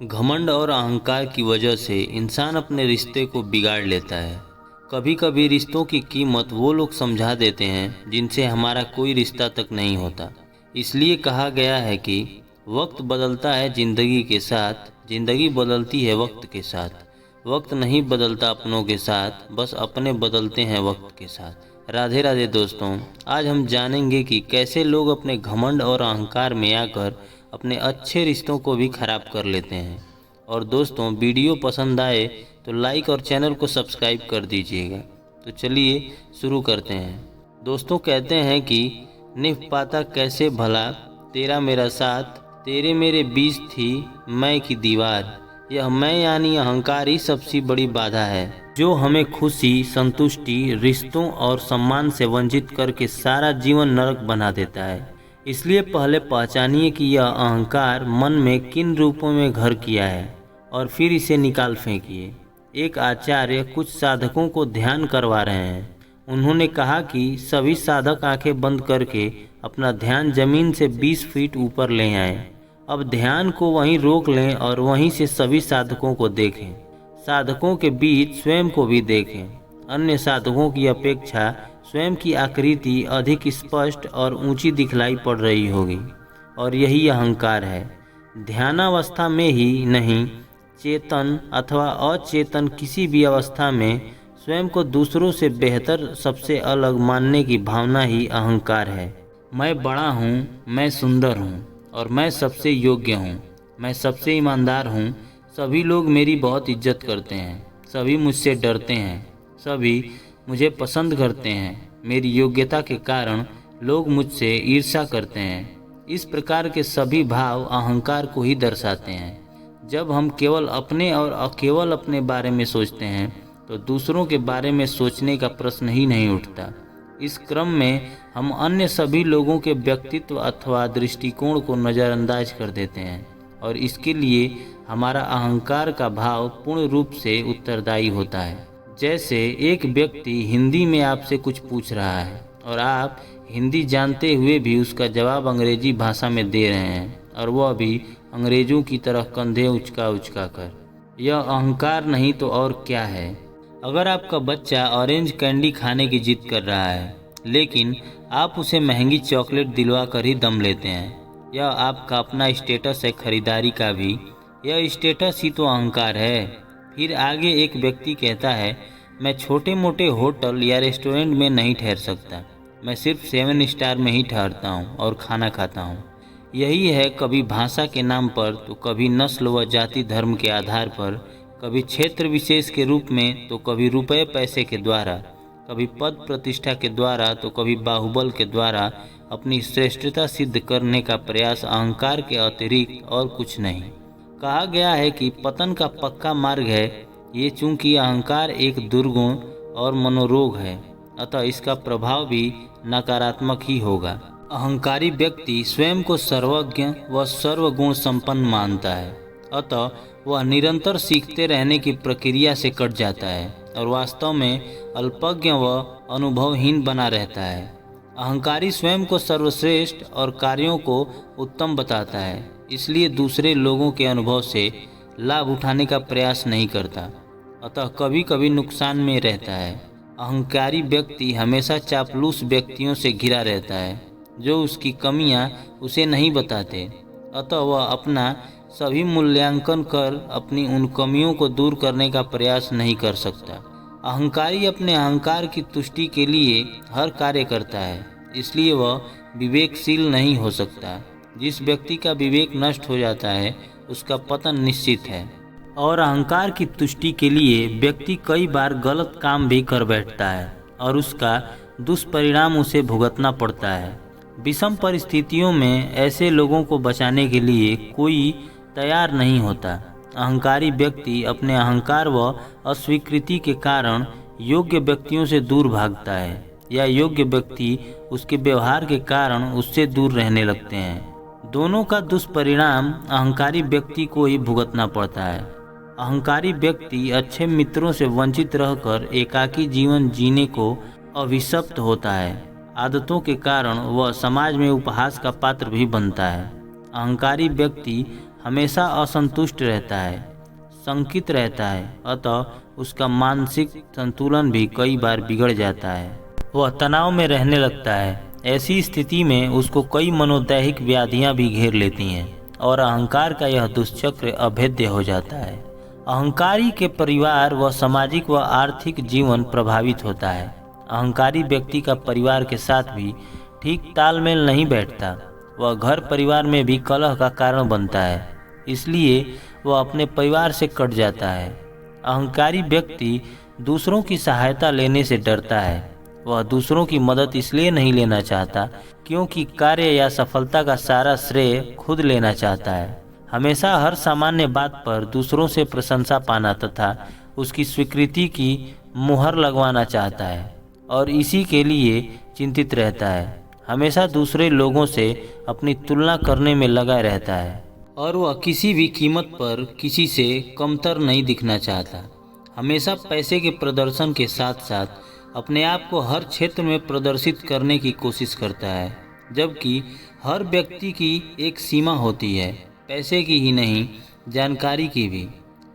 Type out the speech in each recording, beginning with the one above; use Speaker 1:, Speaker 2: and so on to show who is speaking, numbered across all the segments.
Speaker 1: घमंड और अहंकार की वजह से इंसान अपने रिश्ते को बिगाड़ लेता है। कभी कभी रिश्तों की कीमत वो लोग समझा देते हैं जिनसे हमारा कोई रिश्ता तक नहीं होता। इसलिए कहा गया है कि वक्त बदलता है ज़िंदगी के साथ, ज़िंदगी बदलती है वक्त के साथ। वक्त नहीं बदलता अपनों के साथ, बस अपने बदलते हैं वक्त के साथ। राधे राधे दोस्तों, आज हम जानेंगे कि कैसे लोग अपने घमंड और अहंकार में आकर अपने अच्छे रिश्तों को भी खराब कर लेते हैं। और दोस्तों, वीडियो पसंद आए तो लाइक और चैनल को सब्सक्राइब कर दीजिएगा। तो चलिए शुरू करते हैं। दोस्तों, कहते हैं कि निभ पाता कैसे भला तेरा मेरा साथ, तेरे मेरे बीच थी मैं की दीवार। यह मैं यानी अहंकार ही सबसे बड़ी बाधा है, जो हमें खुशी, संतुष्टि, रिश्तों और सम्मान से वंचित करके सारा जीवन नरक बना देता है। इसलिए पहले पहचानिए कि यह अहंकार मन में किन रूपों में घर किया है और फिर इसे निकाल फेंकिए। एक आचार्य कुछ साधकों को ध्यान करवा रहे हैं। उन्होंने कहा कि सभी साधक आंखें बंद करके अपना ध्यान जमीन से 20 फीट ऊपर ले आएं। अब ध्यान को वहीं रोक लें और वहीं से सभी साधकों को देखें। साधकों के बीच स्वयं को भी देखें। अन्य साधकों की अपेक्षा स्वयं की आकृति अधिक स्पष्ट और ऊंची दिखलाई पड़ रही होगी, और यही अहंकार है। ध्यानावस्था में ही नहीं, चेतन अथवा अचेतन किसी भी अवस्था में स्वयं को दूसरों से बेहतर, सबसे अलग मानने की भावना ही अहंकार है। मैं बड़ा हूँ, मैं सुंदर हूँ और मैं सबसे योग्य हूँ, मैं सबसे ईमानदार हूँ। सभी लोग मेरी बहुत इज्जत करते हैं, सभी मुझसे डरते हैं, सभी मुझे पसंद करते हैं। मेरी योग्यता के कारण लोग मुझसे ईर्ष्या करते हैं। इस प्रकार के सभी भाव अहंकार को ही दर्शाते हैं। जब हम केवल अपने और केवल अपने बारे में सोचते हैं तो दूसरों के बारे में सोचने का प्रश्न ही नहीं उठता। इस क्रम में हम अन्य सभी लोगों के व्यक्तित्व अथवा दृष्टिकोण को नज़रअंदाज कर देते हैं, और इसके लिए हमारा अहंकार का भाव पूर्ण रूप से उत्तरदायी होता है। जैसे एक व्यक्ति हिंदी में आपसे कुछ पूछ रहा है और आप हिंदी जानते हुए भी उसका जवाब अंग्रेजी भाषा में दे रहे हैं, और वह भी अंग्रेजों की तरह कंधे उचका उचका कर। यह अहंकार नहीं तो और क्या है। अगर आपका बच्चा ऑरेंज कैंडी खाने की जिद कर रहा है, लेकिन आप उसे महंगी चॉकलेट दिलवा कर ही दम लेते हैं, यह आपका अपना स्टेटस है खरीदारी का भी। यह स्टेटस ही तो अहंकार है। फिर आगे एक व्यक्ति कहता है, मैं छोटे मोटे होटल या रेस्टोरेंट में नहीं ठहर सकता, मैं सिर्फ 7 स्टार में ही ठहरता हूँ और खाना खाता हूँ। यही है, कभी भाषा के नाम पर तो कभी नस्ल व जाति धर्म के आधार पर, कभी क्षेत्र विशेष के रूप में तो कभी रुपये पैसे के द्वारा, कभी पद प्रतिष्ठा के द्वारा तो कभी बाहुबल के द्वारा अपनी श्रेष्ठता सिद्ध करने का प्रयास अहंकार के अतिरिक्त और कुछ नहीं। कहा गया है कि पतन का पक्का मार्ग है ये, चूंकि अहंकार एक दुर्गुण और मनोरोग है, अतः इसका प्रभाव भी नकारात्मक ही होगा। अहंकारी व्यक्ति स्वयं को सर्वज्ञ व सर्वगुण संपन्न मानता है, अतः वह निरंतर सीखते रहने की प्रक्रिया से कट जाता है और वास्तव में अल्पज्ञ व अनुभवहीन बना रहता है। अहंकारी स्वयं को सर्वश्रेष्ठ और कार्यों को उत्तम बताता है, इसलिए दूसरे लोगों के अनुभव से लाभ उठाने का प्रयास नहीं करता, अतः कभी कभी नुकसान में रहता है। अहंकारी व्यक्ति हमेशा चापलूस व्यक्तियों से घिरा रहता है, जो उसकी कमियां उसे नहीं बताते, अतः वह अपना सभी मूल्यांकन कर अपनी उन कमियों को दूर करने का प्रयास नहीं कर सकता। अहंकारी अपने अहंकार की तुष्टि के लिए हर कार्य करता है, इसलिए वह विवेकशील नहीं हो सकता। जिस व्यक्ति का विवेक नष्ट हो जाता है उसका पतन निश्चित है। और अहंकार की तुष्टि के लिए व्यक्ति कई बार गलत काम भी कर बैठता है और उसका दुष्परिणाम उसे भुगतना पड़ता है। विषम परिस्थितियों में ऐसे लोगों को बचाने के लिए कोई तैयार नहीं होता। अहंकारी व्यक्ति अपने अहंकार व अस्वीकृति के कारण योग्य व्यक्तियों से दूर भागता है, या योग्य व्यक्ति उसके व्यवहार के कारण उससे दूर रहने लगते हैं। दोनों का दुष्परिणाम अहंकारी व्यक्ति को ही भुगतना पड़ता है। अहंकारी व्यक्ति अच्छे मित्रों से वंचित रहकर एकाकी जीवन जीने को अभिशप्त होता है। आदतों के कारण वह समाज में उपहास का पात्र भी बनता है। अहंकारी व्यक्ति हमेशा असंतुष्ट रहता है, शंकित रहता है, अतः उसका मानसिक संतुलन भी कई बार बिगड़ जाता है। वह तनाव में रहने लगता है। ऐसी स्थिति में उसको कई मनोदैहिक व्याधियां भी घेर लेती हैं और अहंकार का यह दुष्चक्र अभेद्य हो जाता है। अहंकारी के परिवार व सामाजिक व आर्थिक जीवन प्रभावित होता है। अहंकारी व्यक्ति का परिवार के साथ भी ठीक तालमेल नहीं बैठता। वह घर परिवार में भी कलह का कारण बनता है, इसलिए वह अपने परिवार से कट जाता है। अहंकारी व्यक्ति दूसरों की सहायता लेने से डरता है। वह दूसरों की मदद इसलिए नहीं लेना चाहता क्योंकि कार्य या सफलता का सारा श्रेय खुद लेना चाहता है। हमेशा हर सामान्य बात पर दूसरों से प्रशंसा पाना तथा उसकी स्वीकृति की मुहर लगवाना चाहता है और इसी के लिए चिंतित रहता है। हमेशा दूसरे लोगों से अपनी तुलना करने में लगा रहता है और वह किसी भी कीमत पर किसी से कमतर नहीं दिखना चाहता। हमेशा पैसे के प्रदर्शन के साथ साथ अपने आप को हर क्षेत्र में प्रदर्शित करने की कोशिश करता है, जबकि हर व्यक्ति की एक सीमा होती है, पैसे की ही नहीं, जानकारी की भी।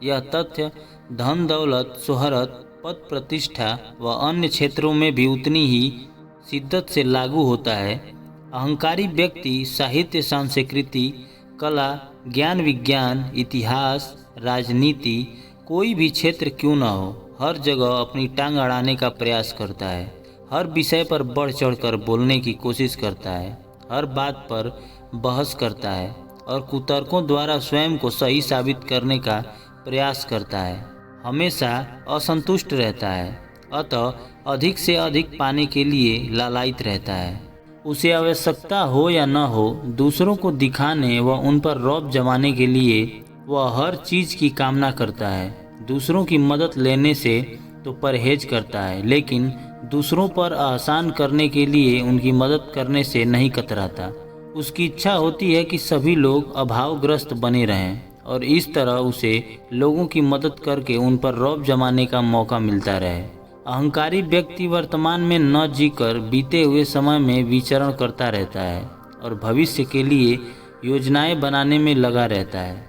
Speaker 1: यह तथ्य धन दौलत, शोहरत, पद प्रतिष्ठा व अन्य क्षेत्रों में भी उतनी ही शिद्दत से लागू होता है। अहंकारी व्यक्ति साहित्य, संस्कृति, कला, ज्ञान विज्ञान, इतिहास, राजनीति, कोई भी क्षेत्र क्यों न हो, हर जगह अपनी टांग अड़ाने का प्रयास करता है। हर विषय पर बढ़ चढ़कर बोलने की कोशिश करता है, हर बात पर बहस करता है और कुतर्कों द्वारा स्वयं को सही साबित करने का प्रयास करता है। हमेशा असंतुष्ट रहता है, अतः अधिक से अधिक पाने के लिए लालायित रहता है। उसे आवश्यकता हो या न हो, दूसरों को दिखाने व उन पर रौब जमाने के लिए वह हर चीज़ की कामना करता है। दूसरों की मदद लेने से तो परहेज करता है, लेकिन दूसरों पर आसान करने के लिए उनकी मदद करने से नहीं कतराता। उसकी इच्छा होती है कि सभी लोग अभावग्रस्त बने रहें और इस तरह उसे लोगों की मदद करके उन पर रौब जमाने का मौका मिलता रहे। अहंकारी व्यक्ति वर्तमान में न जीकर बीते हुए समय में विचरण करता रहता है और भविष्य के लिए योजनाएं बनाने में लगा रहता है।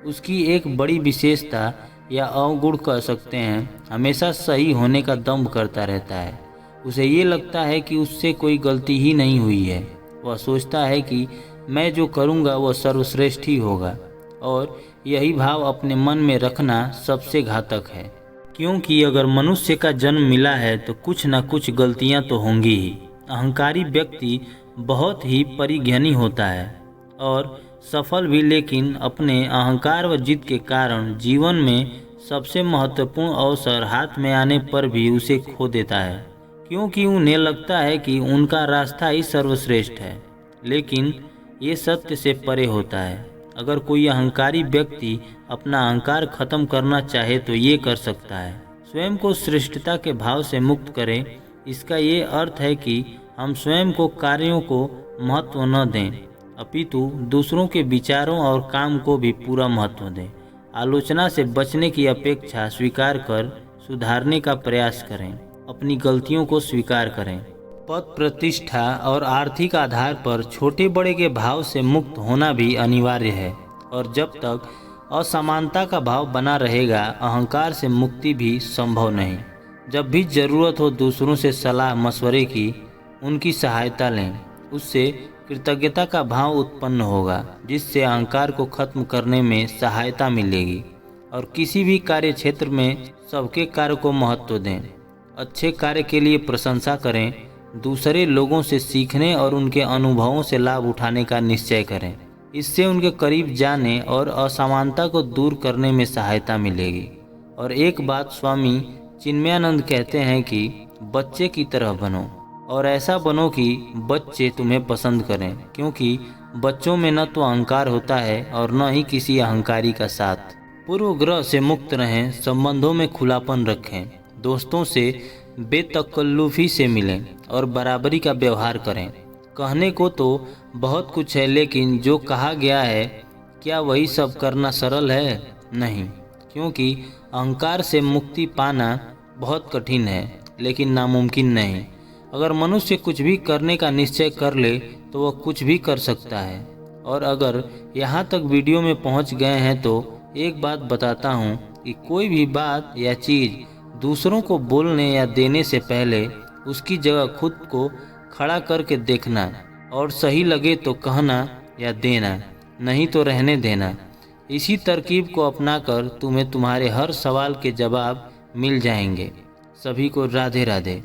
Speaker 1: उसकी एक बड़ी विशेषता या अवगुण कह सकते हैं, हमेशा सही होने का दंभ करता रहता है। उसे ये लगता है कि उससे कोई गलती ही नहीं हुई है। वह सोचता है कि मैं जो करूँगा वह सर्वश्रेष्ठ ही होगा और यही भाव अपने मन में रखना सबसे घातक है, क्योंकि अगर मनुष्य का जन्म मिला है तो कुछ न कुछ गलतियाँ तो होंगी ही। अहंकारी व्यक्ति बहुत ही परिज्ञानी होता है और सफल भी, लेकिन अपने अहंकार व जिद के कारण जीवन में सबसे महत्वपूर्ण अवसर हाथ में आने पर भी उसे खो देता है, क्योंकि उन्हें लगता है कि उनका रास्ता ही सर्वश्रेष्ठ है। लेकिन ये सत्य से परे होता है। अगर कोई अहंकारी व्यक्ति अपना अहंकार खत्म करना चाहे तो ये कर सकता है। स्वयं को श्रेष्ठता के भाव से मुक्त करें। इसका ये अर्थ है कि हम स्वयं को कार्यों को महत्व न दें, अपितु दूसरों के विचारों और काम को भी पूरा महत्व दें। आलोचना से बचने की अपेक्षा स्वीकार कर सुधारने का प्रयास करें। अपनी गलतियों को स्वीकार करें। पद प्रतिष्ठा और आर्थिक आधार पर छोटे बड़े के भाव से मुक्त होना भी अनिवार्य है और जब तक असमानता का भाव बना रहेगा, अहंकार से मुक्ति भी संभव नहीं। जब भी ज़रूरत हो दूसरों से सलाह मशवरे की, उनकी सहायता लें। उससे कृतज्ञता का भाव उत्पन्न होगा, जिससे अहंकार को खत्म करने में सहायता मिलेगी और किसी भी कार्य क्षेत्र में सबके कार्य को महत्व दें। अच्छे कार्य के लिए प्रशंसा करें। दूसरे लोगों से सीखने और उनके अनुभवों से लाभ उठाने का निश्चय करें। इससे उनके करीब जाने और असमानता को दूर करने में सहायता मिलेगी। और एक बात स्वामी चिन्मयानंद कहते हैं कि बच्चे की तरह बनो और ऐसा बनो कि बच्चे तुम्हें पसंद करें, क्योंकि बच्चों में न तो अहंकार होता है और न ही किसी अहंकारी का साथ। पूर्वग्रह से मुक्त रहें, संबंधों में खुलापन रखें, दोस्तों से बेतकल्लुफ़ी से मिलें और बराबरी का व्यवहार करें। कहने को तो बहुत कुछ है, लेकिन जो कहा गया है क्या वही सब करना सरल है? नहीं, क्योंकि अहंकार से मुक्ति पाना बहुत कठिन है, लेकिन नामुमकिन नहीं। अगर मनुष्य कुछ भी करने का निश्चय कर ले तो वह कुछ भी कर सकता है। और अगर यहाँ तक वीडियो में पहुँच गए हैं तो एक बात बताता हूँ कि कोई भी बात या चीज़ दूसरों को बोलने या देने से पहले उसकी जगह खुद को खड़ा करके देखना, और सही लगे तो कहना या देना, नहीं तो रहने देना। इसी तरकीब को अपनाकर तुम्हें तुम्हारे हर सवाल के जवाब मिल जाएंगे। सभी को राधे राधे।